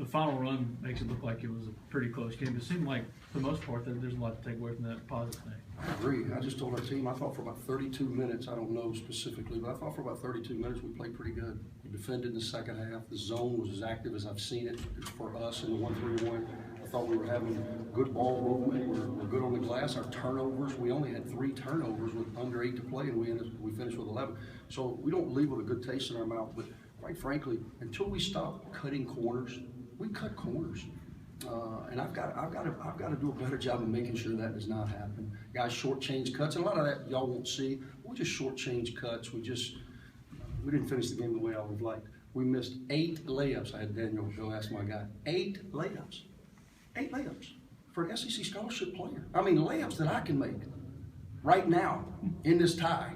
the final run makes it look like it was a pretty close game. It seemed like, for the most part, that there's a lot to take away from that positive thing. I agree. I just told our team, I thought for about 32 minutes, I don't know specifically, but I thought for about 32 minutes we played pretty good. We defended in the second half. The zone was as active as I've seen it for us in the 1-3-1. I thought we were having good ball movement. We're good on the glass. Our turnovers, we only had 3 turnovers with under 8 to play, and we finished with 11. So we don't leave with a good taste in our mouth, but quite frankly, until we stop cutting corners, we cut corners. And I've got to do a better job of making sure that does not happen. Guys shortchange cuts, and a lot of that y'all won't see. We just shortchange cuts. We didn't finish the game the way I would have liked. We missed 8 layups. I had Daniel go ask my guy. 8 layups. 8 layups for an SEC scholarship player. I mean, layups that I can make right now in this tie,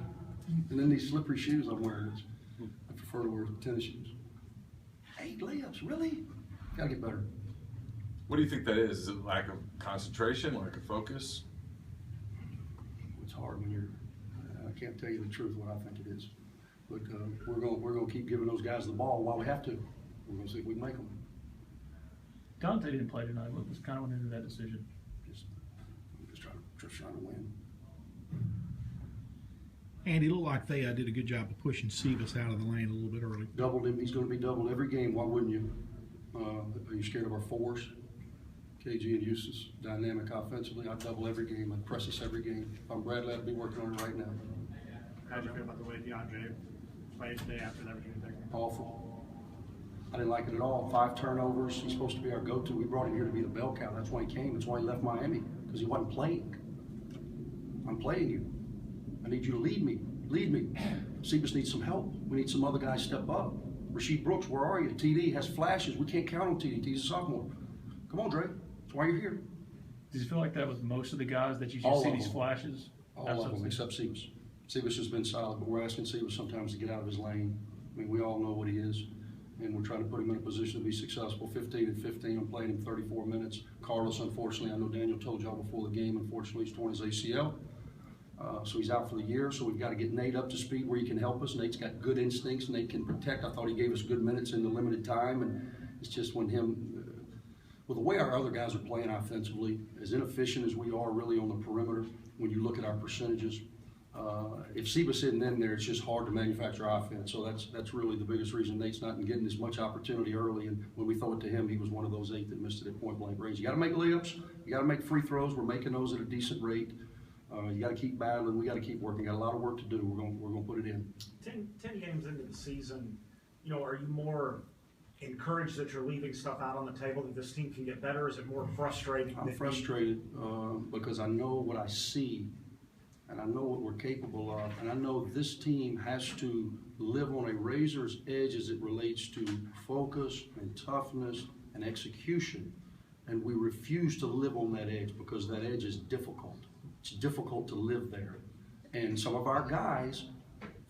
and then these slippery shoes I'm wearing. I prefer to wear tennis shoes. 8 layups, really? Gotta get better. What do you think that is? Is it lack of concentration, lack of focus? It's hard when you're. I can't tell you the truth what I think it is, but we're gonna keep giving those guys the ball while we have to. We're gonna see if we can make them. Dante didn't play tonight. What was kind of went into that decision? Just trying to win. Andy, it looked like they did a good job of pushing Cephas out of the lane a little bit early. Doubled him. He's going to be doubled every game. Why wouldn't you? Are you scared of our force? KG and Eustace, dynamic offensively. I double every game. I press us every game. If I'm Bradley, I'd be working on it right now. How do you feel about the way DeAndre played today after that return pick? Awful. I didn't like it at all. 5 turnovers. He's supposed to be our go-to. We brought him here to be the bell cow. That's why he came. That's why he left Miami, because he wasn't playing. I'm playing you. I need you to lead me. Lead me. Cephas needs some help. We need some other guys step up. Rasheed Brooks, where are you? TD has flashes. We can't count on TD. TD's a sophomore. Come on, Dre. That's why you're here. Did you feel like that with most of the guys that you All just see of these them. flashes? All of them except Cephas. Cephas has been solid, but we're asking Cephas sometimes to get out of his lane. I mean, we all know what he is, and we're trying to put him in a position to be successful. 15 and 15, I'm playing him 34 minutes. Carlos, unfortunately, I know Daniel told y'all before the game, unfortunately, he's torn his ACL. So he's out for the year, so we've got to get Nate up to speed where he can help us. Nate's got good instincts. Nate can protect. I thought he gave us good minutes in the limited time, and it's just when well, the way our other guys are playing offensively, as inefficient as we are really on the perimeter, when you look at our percentages, if Cephas isn't in there, it's just hard to manufacture offense. So that's really the biggest reason Nate's not getting as much opportunity early. And when we throw it to him, he was one of those 8 that missed it at point blank range. You got to make layups. You got to make free throws. We're making those at a decent rate. You got to keep battling. We got to keep working. Got a lot of work to do. We're going to put it in. 10 games into the season, are you more encouraged that you're leaving stuff out on the table that this team can get better? Is it more frustrating? I'm frustrated because I know what I see, and I know what we're capable of, and I know this team has to live on a razor's edge as it relates to focus and toughness and execution, and we refuse to live on that edge because that edge is difficult. It's difficult to live there, and some of our guys,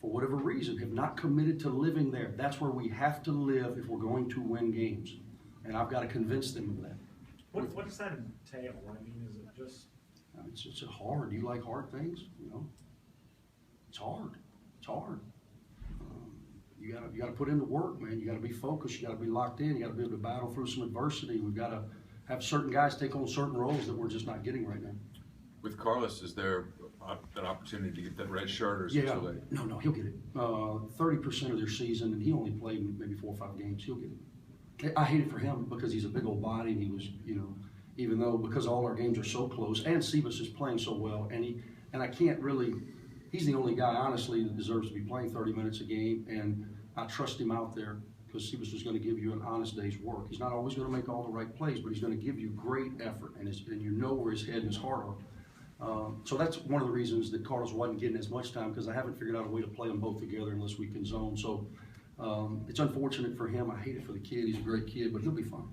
for whatever reason, have not committed to living there. That's where we have to live if we're going to win games, and I've got to convince them of that. What does that entail? I mean, is it just? It's hard. You like hard things, It's hard. It's hard. You gotta put in the work, man. You gotta be focused. You gotta be locked in. You gotta be able to battle through some adversity. We've got to have certain guys take on certain roles that we're just not getting right now. With Carlos, is there an opportunity to get that red shirt, or is it too late? No, he'll get it. 30% of their season, and he only played maybe 4 or 5 games. He'll get it. I hate it for him because he's a big old body, and he was, even though because all our games are so close, and Cephas is playing so well, and I can't really. He's the only guy, honestly, that deserves to be playing 30 minutes a game, and I trust him out there because Cephas is going to give you an honest day's work. He's not always going to make all the right plays, but he's going to give you great effort, and you know where his head and his heart are. So that's one of the reasons that Carlos wasn't getting as much time, because I haven't figured out a way to play them both together unless we can zone. So it's unfortunate for him. I hate it for the kid. He's a great kid, but he'll be fine.